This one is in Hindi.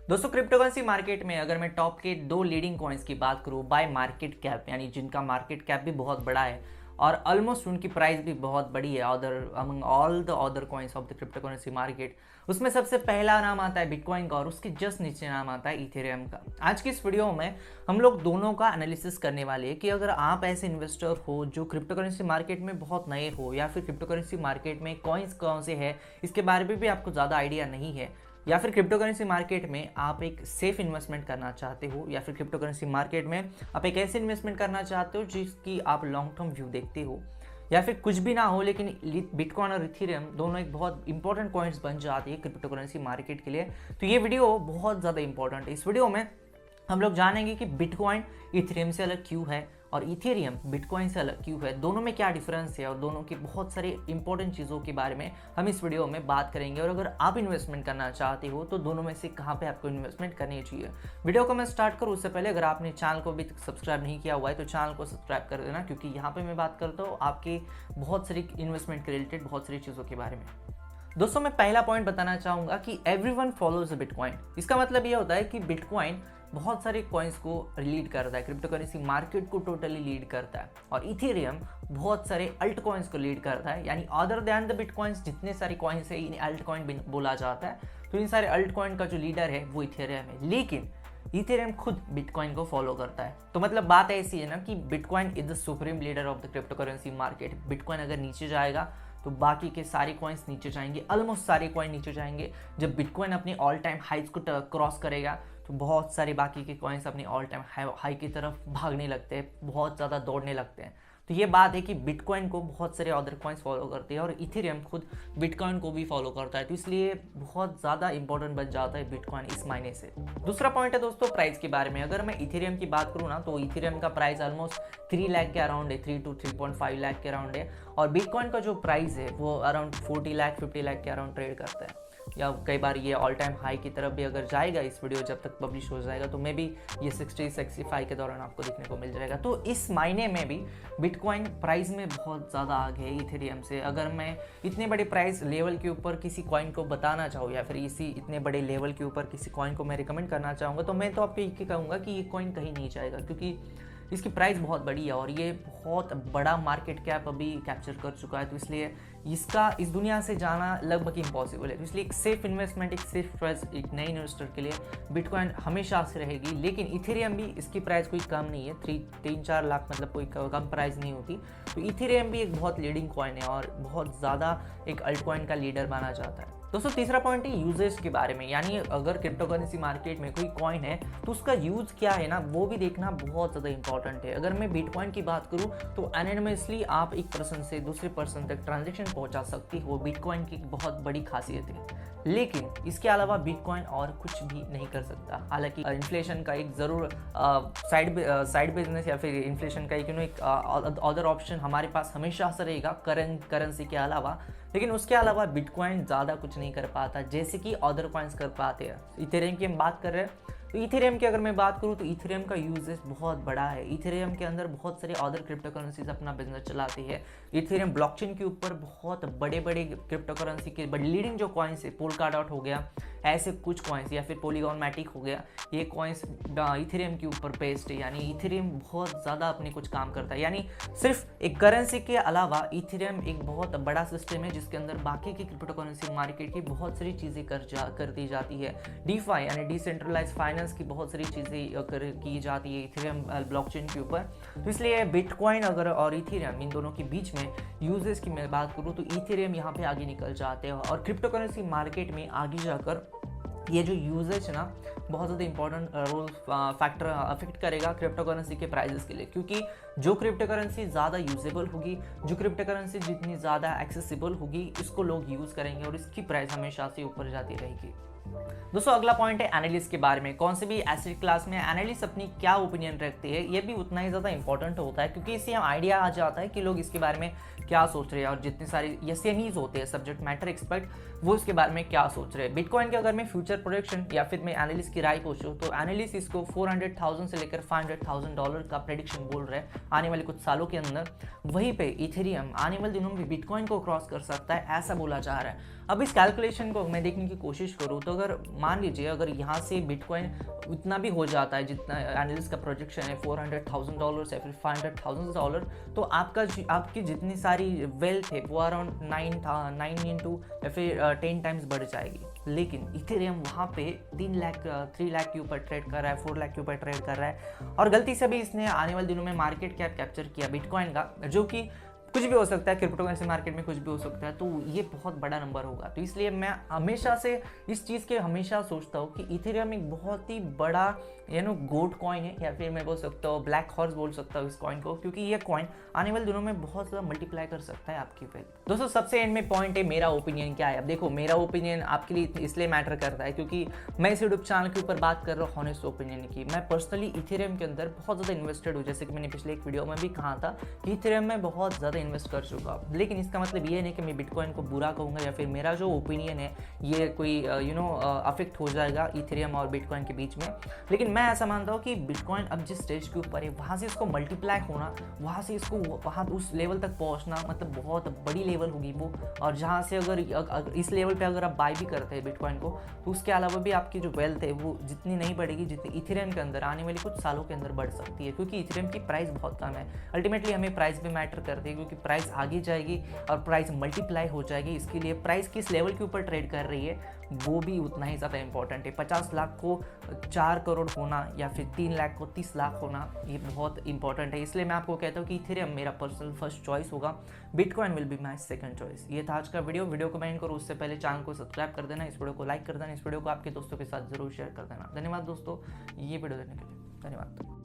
दोस्तों क्रिप्टोकरेंसी मार्केट में अगर मैं टॉप के दो लीडिंग कॉइन्स की बात करूं बाय मार्केट कैप, यानी जिनका मार्केट कैप भी बहुत बड़ा है और ऑलमोस्ट उनकी प्राइस भी बहुत बड़ी है other among all the other coins of the cryptocurrency market, उसमें सबसे पहला नाम आता है बिटकॉइन का और उसके जस्ट नीचे नाम आता है इथेरियम का। आज की इस वीडियो में हम लोग दोनों का एनालिसिस करने वाले हैं कि अगर आप ऐसे इन्वेस्टर हो जो क्रिप्टोकरेंसी मार्केट में बहुत नए हो या फिर क्रिप्टोकरेंसी मार्केट में कॉइन्स कौन से है इसके बारे में भी आपको ज़्यादा आइडिया नहीं है, या फिर क्रिप्टोकरेंसी मार्केट में आप एक सेफ इन्वेस्टमेंट करना चाहते हो, या फिर क्रिप्टोकरेंसी मार्केट में आप एक ऐसे इन्वेस्टमेंट करना चाहते हो जिसकी आप लॉन्ग टर्म व्यू देखते हो, या फिर कुछ भी ना हो लेकिन बिटकॉइन और इथेरियम दोनों एक बहुत इंपॉर्टेंट कॉइन्स बन जाती है क्रिप्टोकरेंसी मार्केट के लिए, तो ये वीडियो बहुत ज़्यादा इंपॉर्टेंट है। इस वीडियो में हम लोग जानेंगे कि बिटकॉइन इथेरियम से अलग क्यों है और इथेरियम बिटकॉइन से अलग क्यों है, दोनों में क्या डिफरेंस है और दोनों की बहुत सारे इंपॉर्टेंट चीज़ों के बारे में हम इस वीडियो में बात करेंगे। और अगर आप इन्वेस्टमेंट करना चाहते हो तो दोनों में से कहाँ पे आपको इन्वेस्टमेंट करनी चाहिए। वीडियो को मैं स्टार्ट करूँ उससे पहले अगर आपने चैनल को अभी तक सब्सक्राइब नहीं किया हुआ है तो चैनल को सब्सक्राइब कर देना, क्योंकि यहाँ पर मैं बात करता हूँ आपकी बहुत सारी इन्वेस्टमेंट के रिलेटेड बहुत सारी चीज़ों के बारे में। दोस्तों मैं पहला पॉइंट बताना चाहूँगा कि एवरीवन फॉलोज बिटकॉइन। इसका मतलब ये होता है कि बिटकॉइन बहुत सारे कॉइन्स को लीड करता है, क्रिप्टोकरेंसी मार्केट को टोटली लीड करता है, और इथेरियम बहुत सारे अल्ट कॉइन्स को लीड करता है, यानी अदर देन द बिटकॉइंस जितने सारे कॉइन्स है इन अल्ट कॉइन बोला जाता है, तो इन सारे अल्ट कॉइन का जो लीडर है वो इथेरियम है। लेकिन इथेरियम खुद बिटकॉइन को फॉलो करता है, तो मतलब बात ऐसी है ना कि bitcoin is the supreme leader of the cryptocurrency market. Bitcoin अगर नीचे जाएगा तो बाकी के सारे कॉइन्स नीचे जाएंगे, ऑलमोस्ट सारे कॉइन नीचे जाएंगे। जब बिटकॉइन अपने ऑल टाइम हाइज को क्रॉस करेगा तो बहुत सारे बाकी के कॉइन्स अपने ऑल टाइम हाई की तरफ भागने लगते हैं, बहुत ज़्यादा दौड़ने लगते हैं। तो ये बात है कि बिटकॉइन को बहुत सारे अदर कॉइन्स फॉलो करते हैं और इथेरियम खुद बिटकॉइन को भी फॉलो करता है, तो इसलिए बहुत ज़्यादा इंपॉर्टेंट बन जाता है बिटकॉइन इस मायने से। दूसरा पॉइंट है दोस्तों प्राइस के बारे में। अगर मैं इथेरियम की बात करूँ ना तो इथेरियम का प्राइस ऑलमोस्ट 3 लाख के अराउंड है, 3 to 3.5 लाख के अराउंड है, और बिटकॉइन का जो प्राइस है वो अराउंड 40 लाख 50 लाख के अराउंड ट्रेड करता है, या कई बार ये ऑल टाइम हाई की तरफ भी अगर जाएगा इस वीडियो जब तक पब्लिश हो जाएगा तो मे भी ये 60-65 के दौरान आपको देखने को मिल जाएगा। तो इस मायने में भी बिटकॉइन प्राइस में बहुत ज़्यादा आगे है इथेरियम से। अगर मैं इतने बड़े प्राइस लेवल के ऊपर किसी कॉइन को बताना चाहूँ या फिर इसी इतने बड़े लेवल के ऊपर किसी कॉइन को मैं रिकमेंड करना चाहूँगा तो मैं तो आपको ये कहूँगा कि ये कॉइन कहीं नहीं जाएगा, क्योंकि इसकी प्राइस बहुत बड़ी है और ये बहुत बड़ा मार्केट कैप अभी कैप्चर कर चुका है, तो इसलिए इसका इस दुनिया से जाना लगभग इम्पॉसिबल है। तो इसलिए एक सेफ इन्वेस्टमेंट, एक सेफ चॉइस एक नए इन्वेस्टर के लिए बिटकॉइन हमेशा से रहेगी। लेकिन इथेरियम भी इसकी प्राइस कोई कम नहीं है, 3-4 लाख मतलब कोई कम प्राइस नहीं होती। तो इथेरियम भी एक बहुत लीडिंग कॉइन है और बहुत ज़्यादा एक अल्ट कॉइन का लीडर माना जाता है। दोस्तों तीसरा पॉइंट है यूजेज के बारे में, यानी अगर क्रिप्टोकरेंसी मार्केट में कोई कॉइन है तो उसका यूज क्या है ना वो भी देखना बहुत ज़्यादा इंपॉर्टेंट है। अगर मैं बिटकॉइन की बात करूँ तो एनोनिमसली आप एक पर्सन से दूसरे पर्सन तक ट्रांजेक्शन पहुंचा सकती हो, बिटकॉइन की बहुत बड़ी खासियत है। लेकिन इसके अलावा बिटकॉइन और कुछ भी नहीं कर सकता। हालांकि इन्फ्लेशन का एक ज़रूर साइड बिजनेस या फिर इन्फ्लेशन का एक अदर ऑप्शन हमारे पास हमेशा से रहेगा करेंसी के अलावा, लेकिन उसके अलावा बिटकॉइन ज़्यादा कुछ नहीं कर पाता जैसे कि अदर कॉइन्स कर पाते हैं। इथेरियम की हम बात कर रहे हैं तो इथेरियम की अगर मैं बात करूँ तो इथेरियम का यूजेस बहुत बड़ा है। इथेरियम के अंदर बहुत सारे अदर क्रिप्टोकरेंसीज अपना बिजनेस चलाती है। इथेरियम ब्लॉकचेन के ऊपर बहुत बड़े बड़े क्रिप्टोकरेंसी के बड़े लीडिंग जो कॉइन्स है, पोलकाडॉट हो गया, ऐसे कुछ कॉइन्स या फिर पॉलीगॉन मैटिक हो गया, ये कॉइन्स इथेरियम के ऊपर बेस्ड है। यानी इथेरियम बहुत ज़्यादा अपने कुछ काम करता है, यानी सिर्फ एक करेंसी के अलावा इथेरियम एक बहुत बड़ा सिस्टम है जिसके अंदर बाकी की क्रिप्टोकरेंसी मार्केट की बहुत सारी चीज़ें कर दी जाती है। डीफाई यानी डिसेंट्रलाइज फाइनेंस की बहुत सारी चीज़ें की जाती है इथेरियम ब्लॉकचेन के ऊपर। तो इसलिए बिटकॉइन अगर और इथेरियम इन दोनों के बीच में यूजेस की मैं बात करूँ तो इथेरियम यहाँ पे आगे निकल जाते हैं और क्रिप्टोकरेंसी मार्केट में आगे जाकर ये जो यूजेज है ना बहुत ज़्यादा इंपॉर्टेंट रोल फैक्टर अफेक्ट करेगा क्रिप्टोकरेंसी के प्राइजेस के लिए, क्योंकि जो क्रिप्टोकरेंसी ज़्यादा यूजेबल होगी, जो क्रिप्टोकरेंसी जितनी ज़्यादा एक्सेसिबल होगी इसको लोग यूज़ करेंगे और इसकी प्राइस हमेशा से ऊपर जाती रहेगी। दोस्तों अगला पॉइंट है एनालिस्ट के बारे में। कौन से भी एसेट क्लास में एनालिस्ट अपनी क्या ओपिनियन रखते हैं ये भी उतना ही ज़्यादा इंपॉर्टेंट होता है, क्योंकि इससे हम आइडिया आ जाता है कि लोग इसके बारे में क्या सोच रहे हैं और जितने सारे एसएमईज होते हैं सब्जेक्ट मैटर एक्सपर्ट वो इसके बारे में क्या सोच रहे हैं। बिटकॉइन के अगर मैं फ्यूचर प्रोडक्शन या फिर मैं एनालिस्ट की राय पूछूं तो एनालिस्ट इसको 400,000 से लेकर $500,000 का प्रेडिक्शन बोल रहे हैं आने वाले कुछ सालों के अंदर। वहीं पे इथेरियम आने वाले दिनों में बिटकॉइन को क्रॉस कर सकता है ऐसा बोला जा रहा है। अब इस कैलकुलेशन को मैं देखने की कोशिश करूँ तो अगर अगर मान लीजिए अगर यहाँ से बिटकॉइन उतना भी हो जाता है जितना एनालिस्ट का प्रोजेक्शन है $400,000 या फिर $500,000, तो आपकी जितनी सारी वेल्थ है वो अराउंड 9 इंटू या फिर 10 टाइम्स बढ़ जाएगी। लेकिन इथेरियम वहाँ पे 3 लाख के ऊपर ट्रेड कर रहा है, 4 लाख के ऊपर ट्रेड कर रहा है, और गलती से भी इसने आने वाले दिनों में मार्केट कैप कैप्चर किया बिटकॉइन का, जो कि कुछ भी हो सकता है, क्रिप्टो करेंसी मार्केट में कुछ भी हो सकता है, तो ये बहुत बड़ा नंबर होगा। तो इसलिए मैं हमेशा से इस चीज़ के हमेशा सोचता हूँ कि इथेरियम एक बहुत ही बड़ा गोट कॉइन है, या फिर मैं बोल सकता हूँ ब्लैक हॉर्स बोल सकता हूँ इस कॉइन को, क्योंकि ये कॉइन आने वाले दिनों में बहुत ज़्यादा मल्टीप्लाई कर सकता है आपकी वेल्थ। दोस्तों सबसे एंड में पॉइंट है मेरा ओपिनियन क्या है। अब देखो मेरा ओपिनियन आपके लिए इसलिए मैटर करता है क्योंकि मैं इस यूट्यूब चैनल के ऊपर बात कर रहा हूँ हॉनेस्ट ओपिनियन की। मैं पर्सनली इथेरियम के अंदर बहुत ज़्यादा इन्वेस्टेड हूँ, जैसे कि मैंने पिछले एक वीडियो में भी कहा था कि इथेरियम में बहुत ज़्यादा इन्वेस्ट कर चुका हूँ। लेकिन इसका मतलब ये नहीं कि मैं बिटकॉइन को बुरा कहूँगा या फिर मेरा जो ओपिनियन है ये कोई अफेक्ट हो जाएगा इथेरियम और बिटकॉइन के बीच में। लेकिन मैं ऐसा मानता हूँ कि बिटकॉइन अब जिस स्टेज के ऊपर है वहाँ से इसको मल्टीप्लाई होना, वहाँ से इसको वहाँ उस लेवल तक पहुँचना मतलब बहुत बड़ी लेवल होगी वो। और जहाँ से अगर इस लेवल पे अगर आप बाय भी करते हैं बिटकॉइन को, तो उसके अलावा भी आपकी जो वेल्थ है वो जितनी नहीं बढ़ेगी जितनी इथेरियम के अंदर आने वाले कुछ सालों के अंदर बढ़ सकती है, क्योंकि इथेरियम की प्राइस बहुत कम है। अल्टीमेटली हमें प्राइस भी मैटर करती है, क्योंकि प्राइस आगे जाएगी और प्राइस मल्टीप्लाई हो जाएगी। इसके लिए प्राइस किस लेवल के ऊपर ट्रेड कर रही है वो भी उतना ही ज़्यादा इंपॉर्टेंट है। 50 लाख को 4 करोड़ होना या फिर 3 लाख को 30 लाख होना, ये बहुत इंपॉर्टेंट है। इसलिए मैं आपको कहता हूँ कि इथेरियम मेरा पर्सनल फर्स्ट चॉइस होगा, bitcoin will be my second choice. ये था आज का वीडियो को कमेंट करो, उससे पहले चैनल को सब्सक्राइब कर देना, इस वीडियो को लाइक कर देना, इस वीडियो को आपके दोस्तों के साथ जरूर शेयर कर देना। धन्यवाद दोस्तों ये वीडियो देखने के लिए, धन्यवाद।